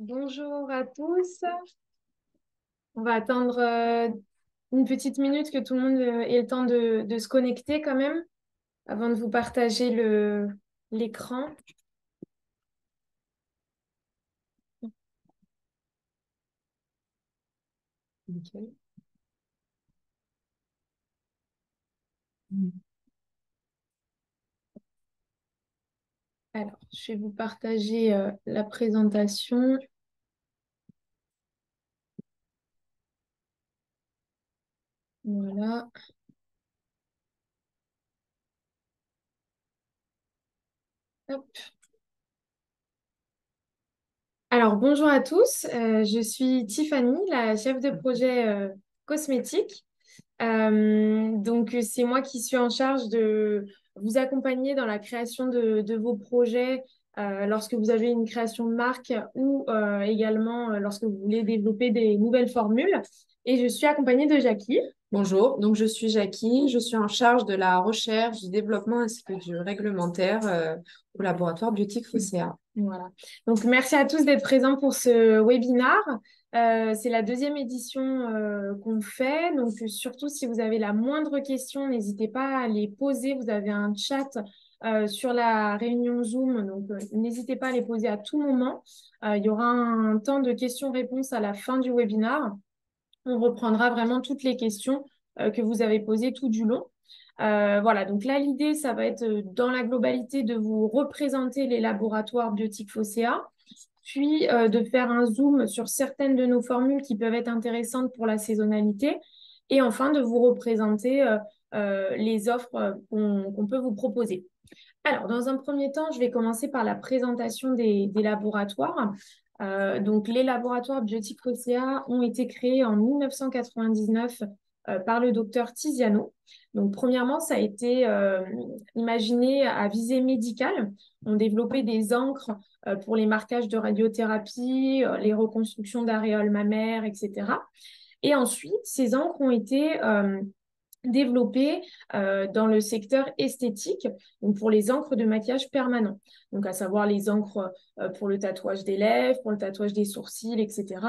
Bonjour à tous. On va attendre une petite minute que tout le monde ait le temps de se connecter quand même avant de vous partager l'écran. Nickel. Alors, je vais vous partager la présentation. Voilà. Hop. Alors, bonjour à tous. Je suis Tiffany, la chef de projet cosmétique. Donc, c'est moi qui suis en charge de vous accompagner dans la création de vos projets lorsque vous avez une création de marque ou également lorsque vous voulez développer des nouvelles formules. Et je suis accompagnée de Jackie. Bonjour, donc je suis Jackie, je suis en charge de la recherche, du développement ainsi que du réglementaire au laboratoire Biotique Focea. Voilà. Donc, merci à tous d'être présents pour ce webinar. C'est la deuxième édition qu'on fait. Donc, surtout si vous avez la moindre question, n'hésitez pas à les poser. Vous avez un chat sur la réunion Zoom. Donc, n'hésitez pas à les poser à tout moment. Il y aura un temps de questions-réponses à la fin du webinar. On reprendra vraiment toutes les questions que vous avez posées tout du long. Voilà, donc là, l'idée, ça va être dans la globalité de vous représenter les laboratoires Biotique Focea, puis de faire un zoom sur certaines de nos formules qui peuvent être intéressantes pour la saisonnalité, et enfin de vous représenter les offres qu'on peut vous proposer. Alors, dans un premier temps, je vais commencer par la présentation des laboratoires. Donc, les laboratoires Biotique Focea ont été créés en 1999 par le docteur Tiziano. Donc, premièrement, ça a été imaginé à visée médicale. On développait des encres pour les marquages de radiothérapie, les reconstructions d'aréoles mammaires, etc. Et ensuite, ces encres ont été développées dans le secteur esthétique, donc pour les encres de maquillage permanent, donc à savoir les encres pour le tatouage des lèvres, pour le tatouage des sourcils, etc.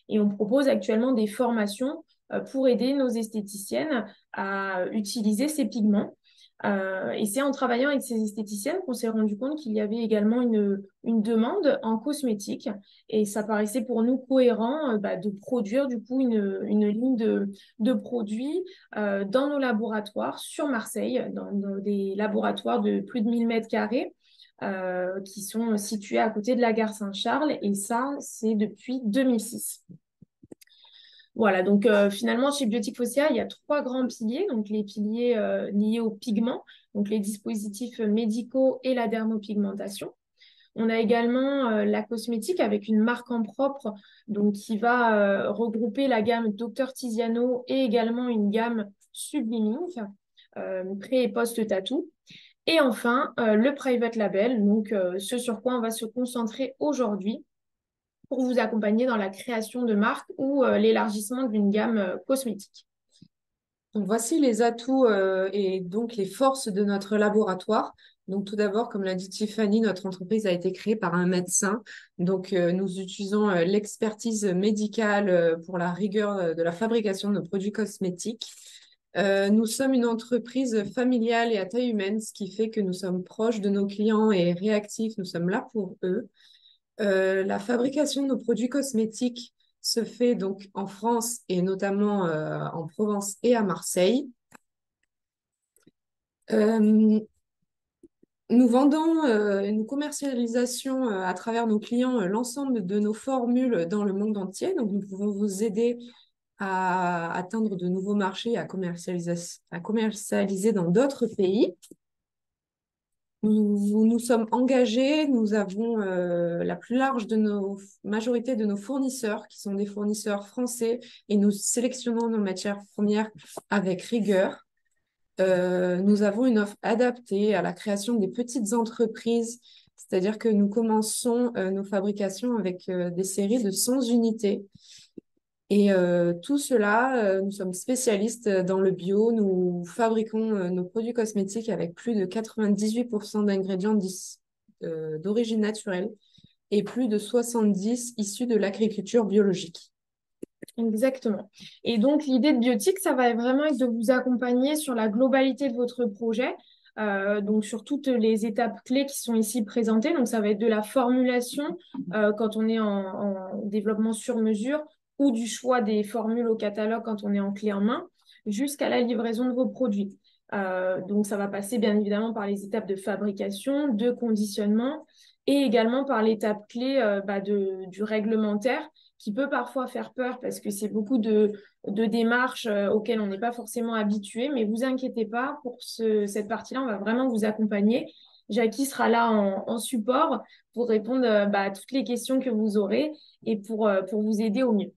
Et on propose actuellement des formations pour aider nos esthéticiennes à utiliser ces pigments. Et c'est en travaillant avec ces esthéticiennes qu'on s'est rendu compte qu'il y avait également une demande en cosmétique. Et ça paraissait pour nous cohérent de produire du coup une ligne de produits dans nos laboratoires sur Marseille, dans des laboratoires de plus de 1000 mètres carrés qui sont situés à côté de la gare Saint-Charles. Et ça, c'est depuis 2006. Voilà, donc finalement, chez Biotique Focea, il y a trois grands piliers. Donc les piliers liés aux pigments, donc les dispositifs médicaux et la dermopigmentation. On a également la cosmétique avec une marque en propre donc qui va regrouper la gamme Dr Tiziano et également une gamme Subliming, pré et post-tatou. Et enfin, le private label, donc ce sur quoi on va se concentrer aujourd'hui pour vous accompagner dans la création de marques ou l'élargissement d'une gamme cosmétique. Donc voici les atouts et donc les forces de notre laboratoire. Donc tout d'abord, comme l'a dit Tiffany, notre entreprise a été créée par un médecin. Donc nous utilisons l'expertise médicale pour la rigueur de la fabrication de nos produits cosmétiques. Nous sommes une entreprise familiale et à taille humaine, ce qui fait que nous sommes proches de nos clients et réactifs. Nous sommes là pour eux. La fabrication de nos produits cosmétiques se fait donc en France et notamment en Provence et à Marseille. Euh, Nous vendons et nous commercialisons à travers nos clients l'ensemble de nos formules dans le monde entier. Donc, nous pouvons vous aider à atteindre de nouveaux marchés, à commercialiser dans d'autres pays. Nous sommes engagés, nous avons la plus large de nos majorité de nos fournisseurs qui sont des fournisseurs français et nous sélectionnons nos matières premières avec rigueur. Nous avons une offre adaptée à la création des petites entreprises, c'est-à-dire que nous commençons nos fabrications avec des séries de 100 unités. Et tout cela, nous sommes spécialistes dans le bio. Nous fabriquons nos produits cosmétiques avec plus de 98% d'ingrédients d'origine naturelle. et plus de 70 issus de l'agriculture biologique. Exactement. Et donc, l'idée de Biotique, ça va vraiment être de vous accompagner sur la globalité de votre projet, donc sur toutes les étapes clés qui sont ici présentées. Donc, ça va être de la formulation quand on est en développement sur mesure ou du choix des formules au catalogue quand on est en clé en main, jusqu'à la livraison de vos produits. Donc, ça va passer bien évidemment par les étapes de fabrication, de conditionnement et également par l'étape clé du réglementaire qui peut parfois faire peur parce que c'est beaucoup de démarches auxquelles on n'est pas forcément habitué. Mais vous inquiétez pas, pour cette partie-là, on va vraiment vous accompagner. Jackie sera là en support pour répondre à toutes les questions que vous aurez et pour vous aider au mieux.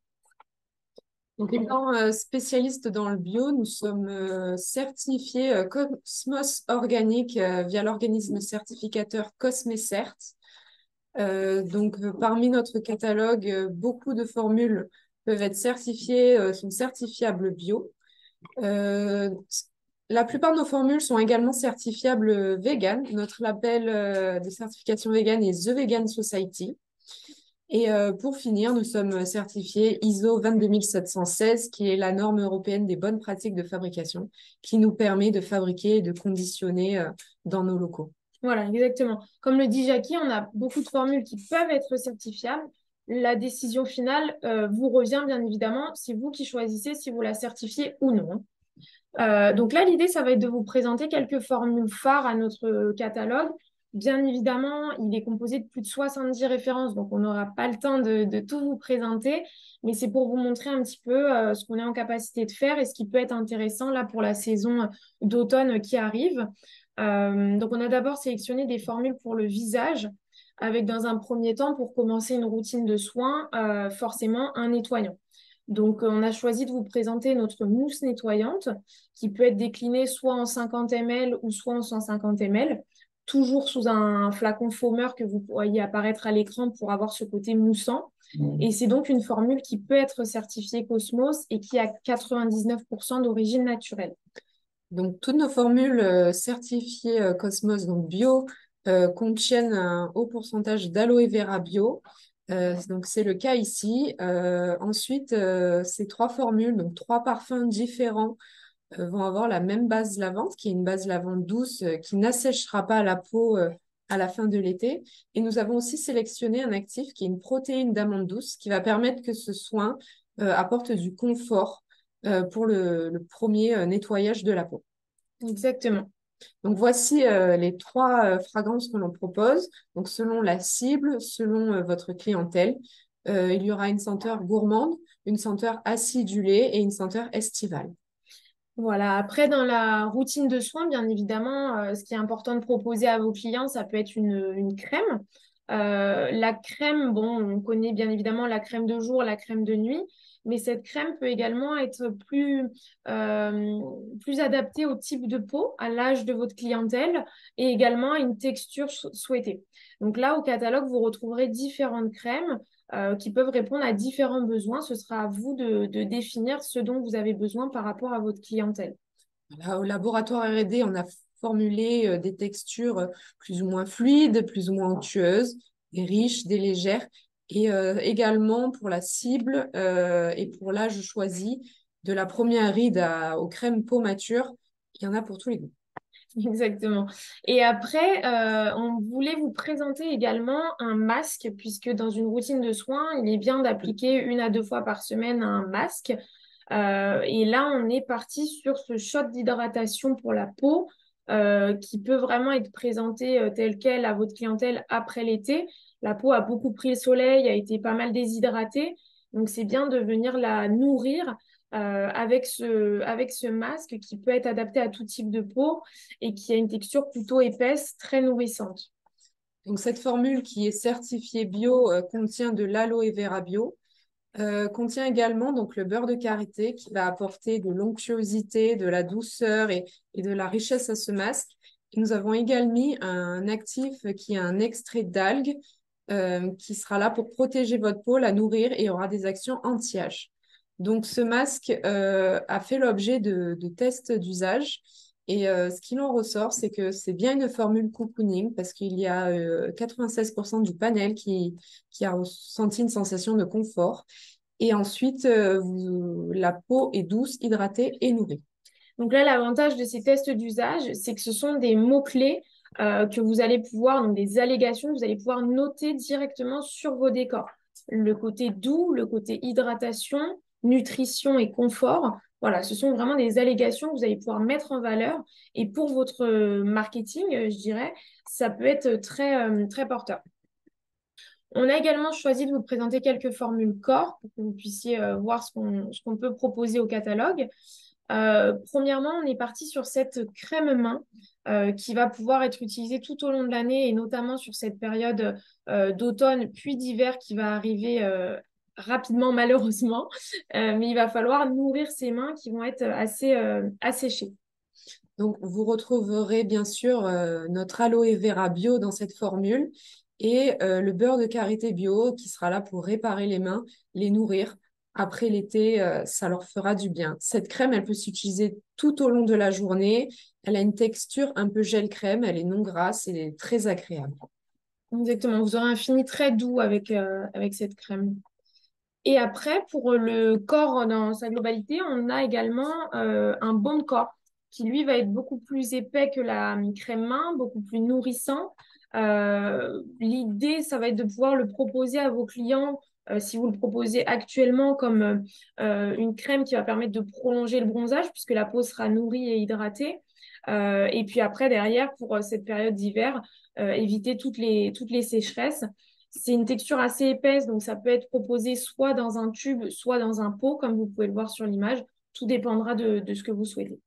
Donc, étant spécialiste dans le bio, nous sommes certifiés Cosmos Organique via l'organisme certificateur Cosmecert. Parmi notre catalogue, beaucoup de formules peuvent être certifiées, sont certifiables bio. Euh, la plupart de nos formules sont également certifiables vegan. Notre label de certification vegan est The Vegan Society. Et pour finir, nous sommes certifiés ISO 22716, qui est la norme européenne des bonnes pratiques de fabrication, qui nous permet de fabriquer et de conditionner dans nos locaux. Voilà, exactement. Comme le dit Jackie, on a beaucoup de formules qui peuvent être certifiables. La décision finale vous revient bien évidemment. C'est vous qui choisissez si vous la certifiez ou non. Donc là, l'idée, ça va être de vous présenter quelques formules phares à notre catalogue. Bien évidemment, il est composé de plus de 70 références, donc on n'aura pas le temps de tout vous présenter, mais c'est pour vous montrer un petit peu ce qu'on est en capacité de faire et ce qui peut être intéressant là pour la saison d'automne qui arrive. Donc on a d'abord sélectionné des formules pour le visage, avec dans un premier temps, pour commencer une routine de soins, forcément un nettoyant. Donc, on a choisi de vous présenter notre mousse nettoyante qui peut être déclinée soit en 50 ml ou soit en 150 ml, toujours sous un flacon foameur que vous voyez apparaître à l'écran pour avoir ce côté moussant. Et c'est donc une formule qui peut être certifiée Cosmos et qui a 99% d'origine naturelle. Donc, toutes nos formules certifiées Cosmos, donc bio, contiennent un haut pourcentage d'aloe vera bio. Donc, c'est le cas ici. Ensuite, ces trois formules, donc trois parfums différents, vont avoir la même base lavande, qui est une base lavande douce qui n'asséchera pas la peau à la fin de l'été. Et nous avons aussi sélectionné un actif qui est une protéine d'amande douce qui va permettre que ce soin apporte du confort pour le premier nettoyage de la peau. Exactement. Donc voici les trois fragrances que l'on propose. Donc selon la cible, selon votre clientèle, il y aura une senteur gourmande, une senteur acidulée et une senteur estivale. Voilà. Après, dans la routine de soins, bien évidemment, ce qui est important de proposer à vos clients, ça peut être une crème. La crème, bon, on connaît bien évidemment la crème de jour, la crème de nuit, mais cette crème peut également être plus adaptée au type de peau, à l'âge de votre clientèle et également à une texture souhaitée. Donc là, au catalogue, vous retrouverez différentes crèmes qui peuvent répondre à différents besoins. Ce sera à vous de définir ce dont vous avez besoin par rapport à votre clientèle. Voilà, au laboratoire R&D, on a formulé des textures plus ou moins fluides, plus ou moins onctueuses, des riches, des légères. Et également pour la cible et pour l'âge choisi, de la première ride aux crèmes peau mature, il y en a pour tous les goûts. Exactement. Et après, on voulait vous présenter également un masque, puisque dans une routine de soins, il est bien d'appliquer 1 à 2 fois par semaine un masque. Et là, on est parti sur ce shot d'hydratation pour la peau, qui peut vraiment être présenté tel quel à votre clientèle après l'été. La peau a beaucoup pris le soleil, a été pas mal déshydratée. Donc, c'est bien de venir la nourrir avec ce masque qui peut être adapté à tout type de peau et qui a une texture plutôt épaisse, très nourrissante. Donc cette formule qui est certifiée bio contient de l'aloe vera bio, contient également donc le beurre de karité qui va apporter de l'onctuosité, de la douceur et de la richesse à ce masque. Et nous avons également mis un actif qui est un extrait d'algues qui sera là pour protéger votre peau, la nourrir et aura des actions anti-âge. Donc ce masque a fait l'objet de tests d'usage Et ce qu'il en ressort, c'est que c'est bien une formule cocooning parce qu'il y a 96% du panel qui a ressenti une sensation de confort. Et ensuite, la peau est douce, hydratée et nourrie. Donc là, l'avantage de ces tests d'usage, c'est que ce sont des mots-clés que vous allez pouvoir, donc des allégations, que vous allez pouvoir noter directement sur vos décors. Le côté doux, le côté hydratation, nutrition et confort. Voilà, ce sont vraiment des allégations que vous allez pouvoir mettre en valeur. Et pour votre marketing, je dirais, ça peut être très porteur. On a également choisi de vous présenter quelques formules corps pour que vous puissiez voir ce qu'on peut proposer au catalogue. Premièrement, on est parti sur cette crème main qui va pouvoir être utilisée tout au long de l'année et notamment sur cette période d'automne puis d'hiver qui va arriver rapidement malheureusement. Mais il va falloir nourrir ces mains qui vont être assez asséchées. Donc, vous retrouverez bien sûr notre aloe vera bio dans cette formule et le beurre de karité bio qui sera là pour réparer les mains, les nourrir. Après l'été, ça leur fera du bien. Cette crème, elle peut s'utiliser tout au long de la journée. Elle a une texture un peu gel crème, elle est non grasse et très agréable. Exactement, vous aurez un fini très doux avec cette crème. Et après, pour le corps dans sa globalité, on a également un baume de corps qui, lui, va être beaucoup plus épais que la crème main, beaucoup plus nourrissant. L'idée, ça va être de pouvoir le proposer à vos clients, si vous le proposez actuellement comme une crème qui va permettre de prolonger le bronzage, puisque la peau sera nourrie et hydratée. Et puis après, derrière, pour cette période d'hiver, éviter toutes les sécheresses. C'est une texture assez épaisse, donc ça peut être proposé soit dans un tube, soit dans un pot, comme vous pouvez le voir sur l'image. Tout dépendra de ce que vous souhaitez.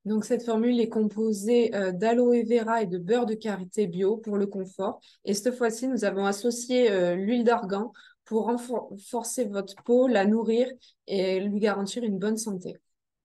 Donc, cette formule est composée d'aloe vera et de beurre de karité bio pour le confort. Et cette fois-ci, nous avons associé l'huile d'argan pour renforcer votre peau, la nourrir et lui garantir une bonne santé.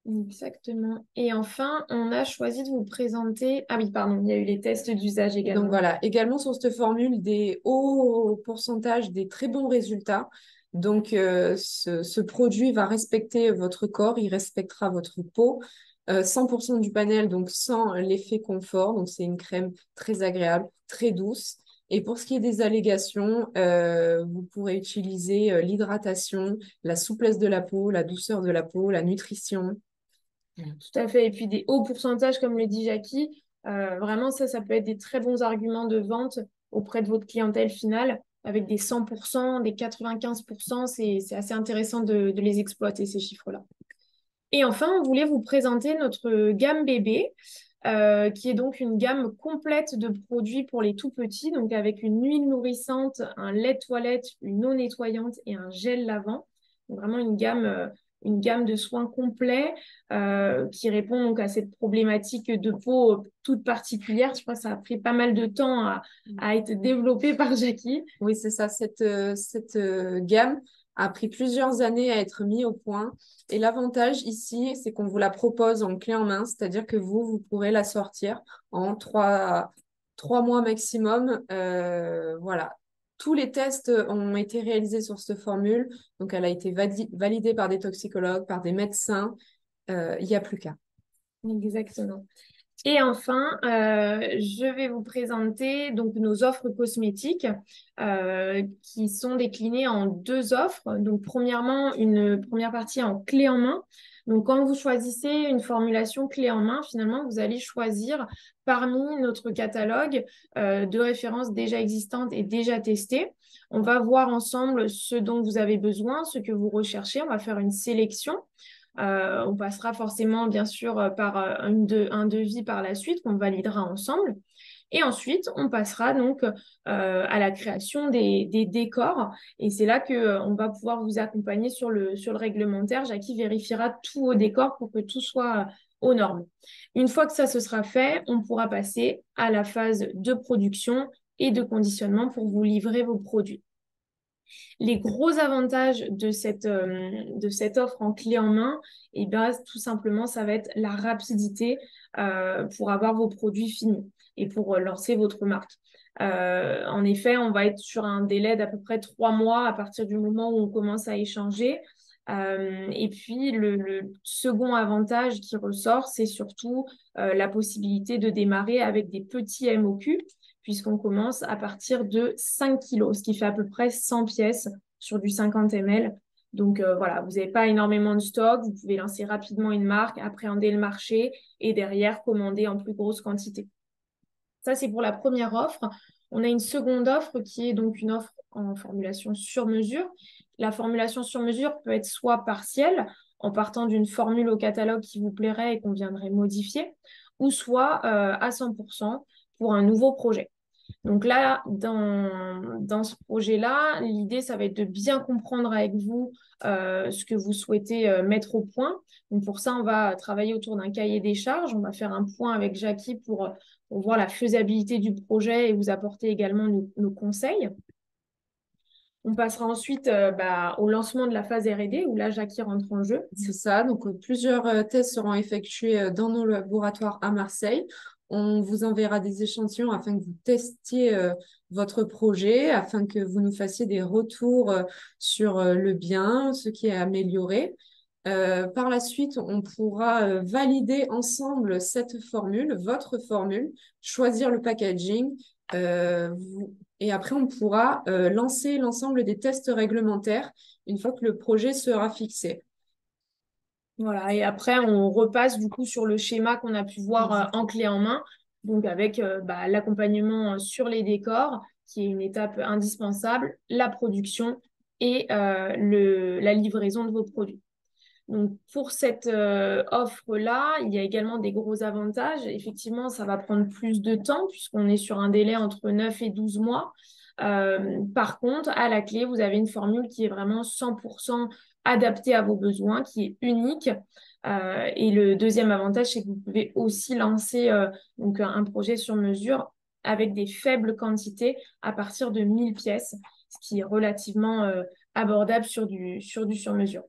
Exactement. Et enfin, on a choisi de vous présenter. Ah oui, pardon, il y a eu les tests d'usage Donc également. voilà, également sur cette formule, des hauts pourcentages, des très bons résultats. Donc ce produit va respecter votre corps, il respectera votre peau. 100% du panel, donc sans l'effet confort. Donc c'est une crème très agréable, très douce. Et pour ce qui est des allégations, vous pourrez utiliser l'hydratation, la souplesse de la peau, la douceur de la peau, la nutrition. Tout à fait. Et puis des hauts pourcentages, comme le dit Jackie, vraiment ça peut être des très bons arguments de vente auprès de votre clientèle finale. Avec des 100%, des 95%, c'est assez intéressant de les exploiter, ces chiffres-là. Et enfin, on voulait vous présenter notre gamme bébé, qui est donc une gamme complète de produits pour les tout petits, donc avec une huile nourrissante, un lait de toilette, une eau nettoyante et un gel lavant. Donc vraiment une gamme de soins complets qui répond donc à cette problématique de peau toute particulière. Je crois que ça a pris pas mal de temps à être développé par Jackie. Oui, c'est ça. Cette gamme a pris plusieurs années à être mise au point. Et l'avantage ici, c'est qu'on vous la propose en clé en main, c'est-à-dire que vous pourrez la sortir en 3 mois maximum. Voilà. Tous les tests ont été réalisés sur cette formule. Donc, elle a été validée par des toxicologues, par des médecins. Il n'y a plus qu'à. Exactement. Et enfin, je vais vous présenter donc nos offres cosmétiques qui sont déclinées en deux offres. Donc, premièrement, une première partie en clé en main. Donc, quand vous choisissez une formulation clé en main, finalement, vous allez choisir parmi notre catalogue de références déjà existantes et déjà testées. On va voir ensemble ce dont vous avez besoin, ce que vous recherchez. On va faire une sélection. On passera forcément, bien sûr, par un devis par la suite qu'on validera ensemble. Et ensuite, on passera donc à la création des décors. Et c'est là qu'on va pouvoir vous accompagner sur le réglementaire. Jackie vérifiera tous vos décors pour que tout soit aux normes. Une fois que ça se sera fait, on pourra passer à la phase de production et de conditionnement pour vous livrer vos produits. Les gros avantages de cette offre en clé en main, et bien, tout simplement, ça va être la rapidité pour avoir vos produits finis et pour lancer votre marque. En effet, on va être sur un délai d'à peu près 3 mois à partir du moment où on commence à échanger. Et puis, le second avantage qui ressort, c'est surtout la possibilité de démarrer avec des petits MOQ, puisqu'on commence à partir de 5 kilos, ce qui fait à peu près 100 pièces sur du 50 ml. Donc voilà, vous n'avez pas énormément de stock, vous pouvez lancer rapidement une marque, appréhender le marché et derrière commander en plus grosse quantité. Ça, c'est pour la première offre. On a une seconde offre qui est donc une offre en formulation sur mesure. La formulation sur mesure peut être soit partielle, en partant d'une formule au catalogue qui vous plairait et qu'on viendrait modifier, ou soit à 100% pour un nouveau projet. Donc là, dans ce projet-là, l'idée, ça va être de bien comprendre avec vous ce que vous souhaitez mettre au point. Donc pour ça, on va travailler autour d'un cahier des charges. On va faire un point avec Jackie pour voir la faisabilité du projet et vous apporter également nos conseils. On passera ensuite au lancement de la phase R&D où là, Jackie rentre en jeu. C'est ça. Donc, plusieurs tests seront effectués dans nos laboratoires à Marseille. On vous enverra des échantillons afin que vous testiez votre projet, afin que vous nous fassiez des retours sur le bien, ce qui est amélioré. Par la suite, on pourra valider ensemble cette formule, votre formule, choisir le packaging. Et après, on pourra lancer l'ensemble des tests réglementaires une fois que le projet sera fixé. Voilà, et après, on repasse du coup sur le schéma qu'on a pu voir en clé en main, donc avec l'accompagnement sur les décors, qui est une étape indispensable, la production et la livraison de vos produits. Donc, pour cette offre-là, il y a également des gros avantages. Effectivement, ça va prendre plus de temps puisqu'on est sur un délai entre 9 et 12 mois. Par contre, à la clé, vous avez une formule qui est vraiment 100% adaptée à vos besoins, qui est unique. Et le deuxième avantage, c'est que vous pouvez aussi lancer donc un projet sur mesure avec des faibles quantités à partir de 1000 pièces, ce qui est relativement abordable sur du sur-mesure.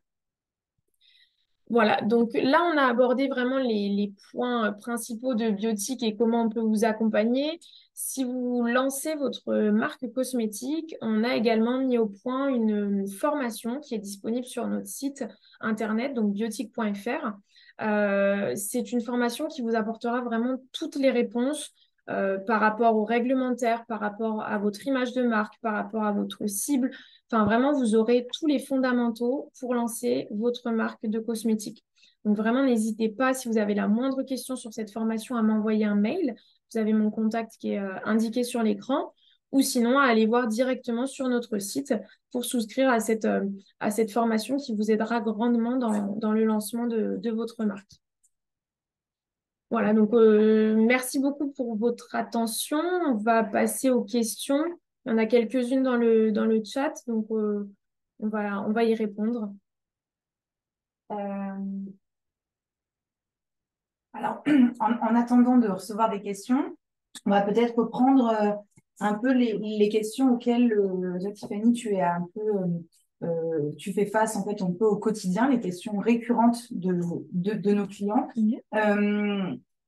Voilà, donc là, on a abordé vraiment les points principaux de Biotique et comment on peut vous accompagner. Si vous lancez votre marque cosmétique, on a également mis au point une formation qui est disponible sur notre site internet, donc biotique.fr. C'est une formation qui vous apportera vraiment toutes les réponses par rapport au réglementaire, par rapport à votre image de marque, par rapport à votre cible. Enfin, vraiment, vous aurez tous les fondamentaux pour lancer votre marque de cosmétiques. Donc, vraiment, n'hésitez pas, si vous avez la moindre question sur cette formation, à m'envoyer un mail. Vous avez mon contact qui est indiqué sur l'écran ou sinon à aller voir directement sur notre site pour souscrire à cette formation qui vous aidera grandement dans le lancement de votre marque. Voilà, donc merci beaucoup pour votre attention. On va passer aux questions. Il y en a quelques-unes dans le chat, donc on va y répondre. Euh, Alors, en attendant de recevoir des questions, on va peut-être reprendre un peu les questions auxquelles, Tiffany, tu fais face en fait un peu au quotidien, les questions récurrentes de nos clients.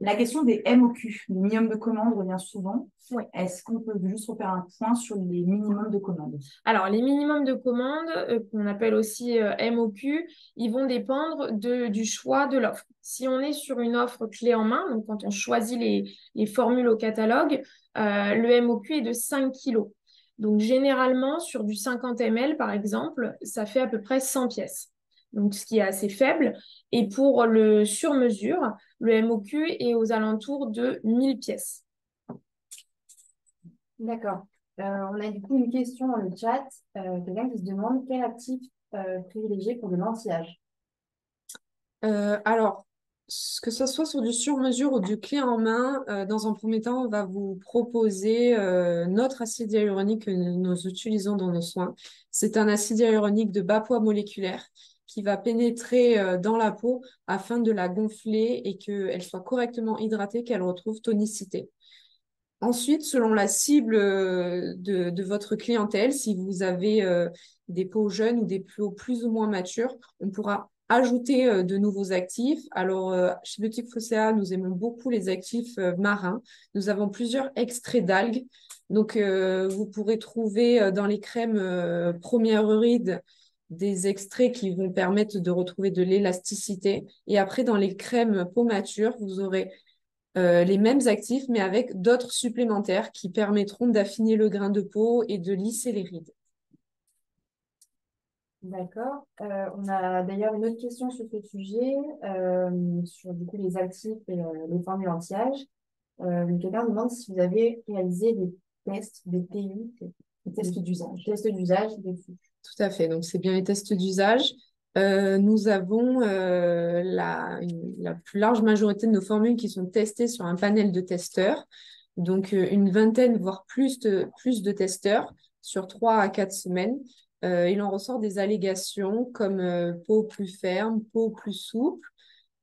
La question des MOQ, le minimum de commandes, revient souvent. Oui. Est-ce qu'on peut juste refaire un point sur les minimums de commandes? Alors, les minimums de commandes, qu'on appelle aussi MOQ, ils vont dépendre du choix de l'offre. Si on est sur une offre clé en main, donc quand on choisit les formules au catalogue, le MOQ est de 5 kilos. Donc, généralement, sur du 50 ml, par exemple, ça fait à peu près 100 pièces. Donc, ce qui est assez faible. Et pour le sur-mesure, le MOQ est aux alentours de 1000 pièces. D'accord. On a du coup une question dans le chat, quelqu'un qui se demande quel actif privilégier pour le l'anti-âge. Alors, que ce soit sur du sur-mesure ou du clé en main, dans un premier temps, on va vous proposer notre acide hyaluronique que nous utilisons dans nos soins. C'est un acide hyaluronique de bas poids moléculaire qui va pénétrer dans la peau afin de la gonfler et qu'elle soit correctement hydratée, qu'elle retrouve tonicité. Ensuite, selon la cible de votre clientèle, si vous avez des peaux jeunes ou des peaux plus ou moins matures, on pourra ajouter de nouveaux actifs. Alors, chez Biotique Phocéa, nous aimons beaucoup les actifs marins. Nous avons plusieurs extraits d'algues. Donc, vous pourrez trouver dans les crèmes Première Euride des extraits qui vont permettre de retrouver de l'élasticité. Et après, dans les crèmes peau mature, vous aurez les mêmes actifs, mais avec d'autres supplémentaires qui permettront d'affiner le grain de peau et de lisser les rides. D'accord. On a d'ailleurs une autre question sur ce sujet, sur du coup les actifs et les formules anti-âge. Quelqu'un demande si vous avez réalisé des tests, des TU, des tests d'usage. Tests d'usage. Tout à fait. Donc, c'est bien les tests d'usage. Nous avons la plus large majorité de nos formules qui sont testées sur un panel de testeurs. Donc, une vingtaine, voire plus de testeurs sur 3 à 4 semaines. Il en ressort des allégations comme peau plus ferme, peau plus souple.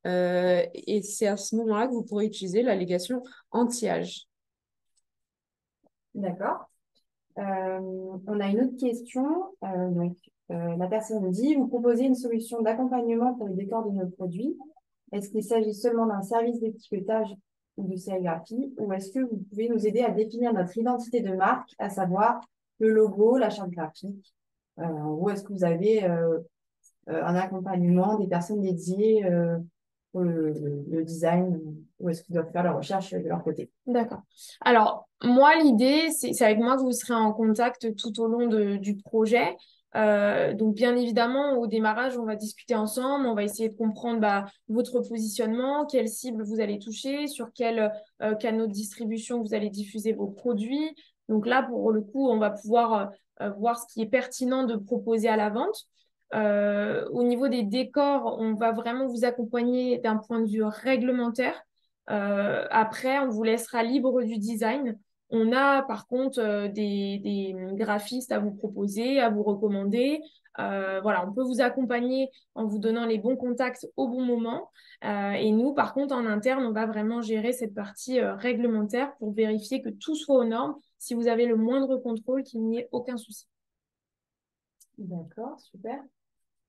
Et c'est à ce moment-là que vous pourrez utiliser l'allégation anti-âge. D'accord. On a une autre question. La personne nous dit, vous proposez une solution d'accompagnement pour le décor de nos produits. Est-ce qu'il s'agit seulement d'un service d'étiquetage ou de sérigraphie, ou est-ce que vous pouvez nous aider à définir notre identité de marque, à savoir le logo, la charte graphique, ou est-ce que vous avez un accompagnement, des personnes dédiées pour le design, ou est-ce qu'ils doivent faire la recherche de leur côté? D'accord. Alors, moi, l'idée, c'est avec moi que vous serez en contact tout au long du projet. Donc, bien évidemment, au démarrage, on va discuter ensemble, on va essayer de comprendre votre positionnement, quelle cible vous allez toucher, sur quel canaux de distribution vous allez diffuser vos produits. Donc là, pour le coup, on va pouvoir voir ce qui est pertinent de proposer à la vente. Au niveau des décors, on va vraiment vous accompagner d'un point de vue réglementaire. Après, on vous laissera libre du design. On a par contre des graphistes à vous proposer, à vous recommander. Voilà, on peut vous accompagner en vous donnant les bons contacts au bon moment. Et nous, par contre, en interne, on va vraiment gérer cette partie réglementaire pour vérifier que tout soit aux normes. Si vous avez le moindre contrôle, qu'il n'y ait aucun souci. D'accord, super.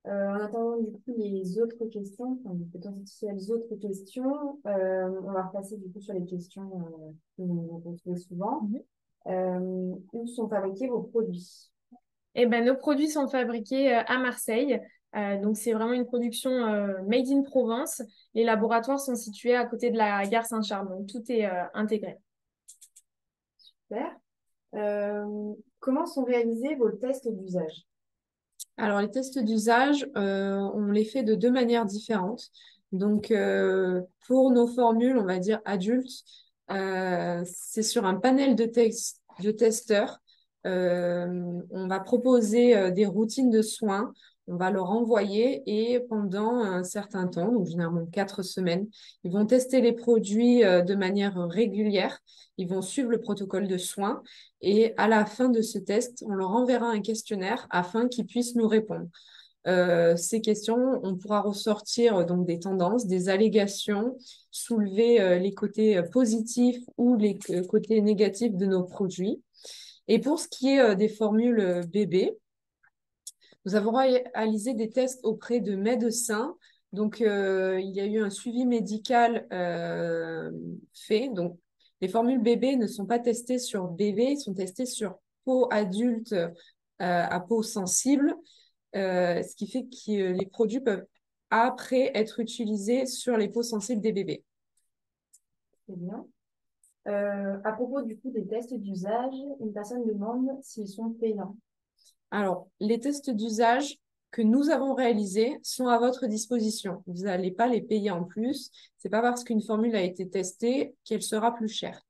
En attendant du coup les autres questions, enfin, les potentielles autres questions, on va repasser du coup sur les questions que vous retrouvez souvent. Où sont fabriqués vos produits? Eh ben, nos produits sont fabriqués à Marseille. Donc, c'est vraiment une production made in Provence. Les laboratoires sont situés à côté de la gare Saint-Charles. Donc, tout est intégré. Super. Comment sont réalisés vos tests d'usage? Alors, les tests d'usage, on les fait de 2 manières différentes. Donc, pour nos formules, on va dire adultes, c'est sur un panel de testeurs. On va proposer des routines de soins. On va leur envoyer et pendant un certain temps, donc généralement 4 semaines, ils vont tester les produits de manière régulière. Ils vont suivre le protocole de soins et à la fin de ce test, on leur enverra un questionnaire afin qu'ils puissent nous répondre. Ces questions, on pourra ressortir donc des tendances, des allégations, soulever les côtés positifs ou les côtés négatifs de nos produits. Et pour ce qui est des formules bébés, nous avons réalisé des tests auprès de médecins. Donc, il y a eu un suivi médical fait. Donc, les formules bébés ne sont pas testées sur bébé, ils sont testés sur peau adulte à peau sensible, ce qui fait que les produits peuvent après être utilisés sur les peaux sensibles des bébés. Très bien. À propos du coup des tests d'usage, une personne demande s'ils sont payants. Alors, les tests d'usage que nous avons réalisés sont à votre disposition. Vous n'allez pas les payer en plus. Ce n'est pas parce qu'une formule a été testée qu'elle sera plus chère.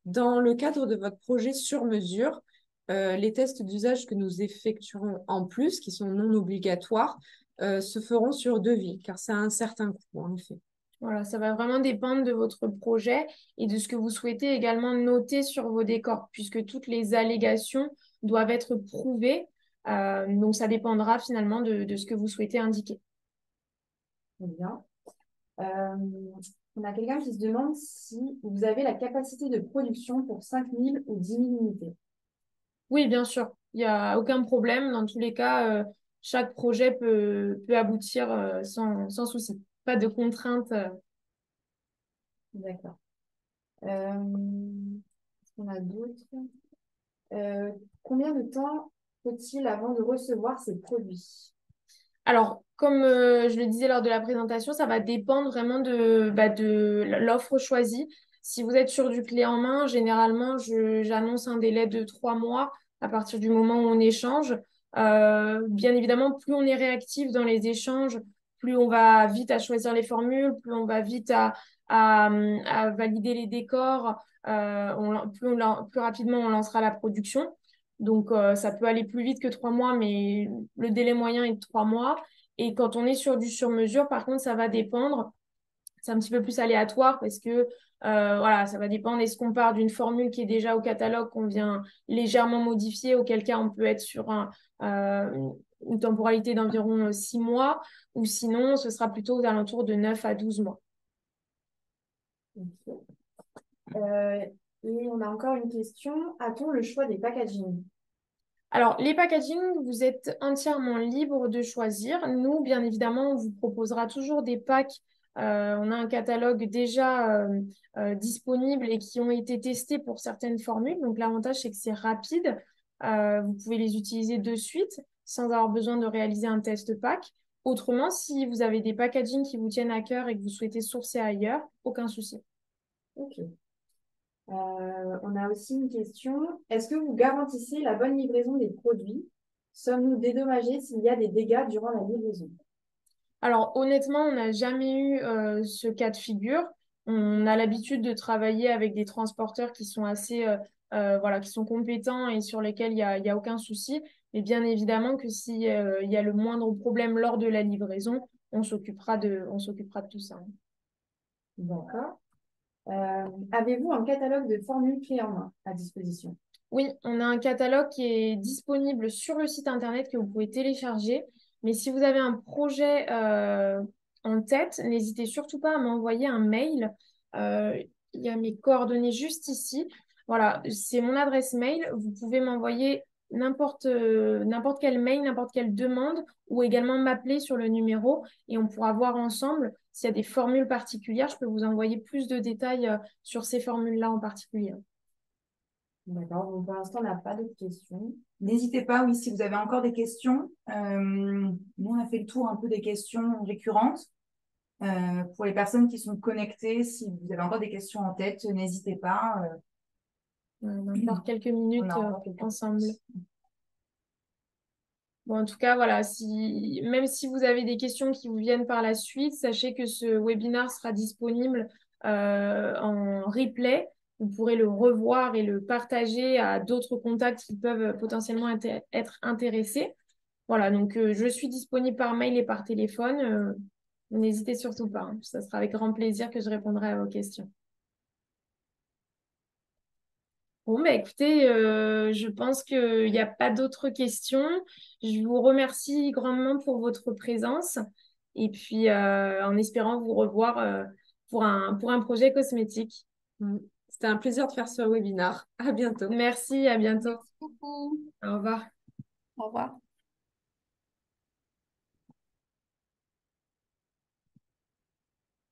Dans le cadre de votre projet sur mesure, les tests d'usage que nous effectuerons en plus, qui sont non obligatoires, se feront sur devis, car ça a un certain coût, en effet. Voilà, ça va vraiment dépendre de votre projet et de ce que vous souhaitez également noter sur vos décors, puisque toutes les allégations doivent être prouvées. Donc, ça dépendra finalement de ce que vous souhaitez indiquer. Très bien. On a quelqu'un qui se demande si vous avez la capacité de production pour 5 000 ou 10 000 unités. Oui, bien sûr, il n'y a aucun problème. Dans tous les cas, chaque projet peut aboutir sans souci. Pas de contraintes. D'accord. Est-ce qu'on a d'autres? Combien de temps faut-il avant de recevoir ces produits? Alors, comme je le disais lors de la présentation, ça va dépendre vraiment de l'offre choisie. Si vous êtes sur du clé en main, généralement, j'annonce un délai de 3 mois à partir du moment où on échange. Bien évidemment, plus on est réactif dans les échanges, plus on va vite à choisir les formules, plus on va vite à valider les décors, plus rapidement on lancera la production. Donc, ça peut aller plus vite que 3 mois, mais le délai moyen est de 3 mois. Et quand on est sur du sur-mesure, par contre, ça va dépendre. C'est un petit peu plus aléatoire parce que voilà, ça va dépendre. Est-ce qu'on part d'une formule qui est déjà au catalogue, qu'on vient légèrement modifier, auquel cas on peut être sur une temporalité d'environ 6 mois, ou sinon, ce sera plutôt aux alentours de 9 à 12 mois. Ok. Euh, et on a encore une question. A-t-on le choix des packaging? Alors, les packaging, vous êtes entièrement libre de choisir. Nous, bien évidemment, on vous proposera toujours des packs. On a un catalogue déjà disponible et qui ont été testés pour certaines formules. Donc, l'avantage, c'est que c'est rapide. Vous pouvez les utiliser de suite sans avoir besoin de réaliser un test pack. Autrement, si vous avez des packaging qui vous tiennent à cœur et que vous souhaitez sourcer ailleurs, aucun souci. Ok. On a aussi une question. Est-ce que vous garantissez la bonne livraison des produits? Sommes-nous dédommagés s'il y a des dégâts durant la livraison? Alors honnêtement, on n'a jamais eu ce cas de figure. On a l'habitude de travailler avec des transporteurs qui sont assez, voilà, qui sont compétents et sur lesquels il y a aucun souci. Mais bien évidemment que si, il y a le moindre problème lors de la livraison, on s'occupera de tout ça. D'accord. Avez-vous un catalogue de formules clés en main à disposition? Oui, on a un catalogue qui est disponible sur le site internet que vous pouvez télécharger. Mais si vous avez un projet en tête, n'hésitez surtout pas à m'envoyer un mail. Euh, il y a mes coordonnées juste ici. Voilà, c'est mon adresse mail. Vous pouvez m'envoyer n'importe quel mail, n'importe quelle demande ou également m'appeler sur le numéro et on pourra voir ensemble s'il y a des formules particulières. Je peux vous envoyer plus de détails sur ces formules-là en particulier. D'accord. Donc, pour l'instant, on n'a pas d'autres questions. N'hésitez pas, oui, si vous avez encore des questions. Nous, on a fait le tour un peu des questions récurrentes. Pour les personnes qui sont connectées, si vous avez encore des questions en tête, n'hésitez pas. On a encore quelques On minutes a encore quelques ensemble. minutes. Bon, en tout cas, voilà, même si vous avez des questions qui vous viennent par la suite, sachez que ce webinaire sera disponible en replay. Vous pourrez le revoir et le partager à d'autres contacts qui peuvent potentiellement être intéressés. Voilà, donc je suis disponible par mail et par téléphone. N'hésitez surtout pas, hein. Ça sera avec grand plaisir que je répondrai à vos questions. Bon, bah écoutez, je pense qu'il n'y a pas d'autres questions. Je vous remercie grandement pour votre présence et puis en espérant vous revoir pour un projet cosmétique. C'était un plaisir de faire ce webinaire. À bientôt. Merci, à bientôt. Merci beaucoup. Au revoir. Au revoir.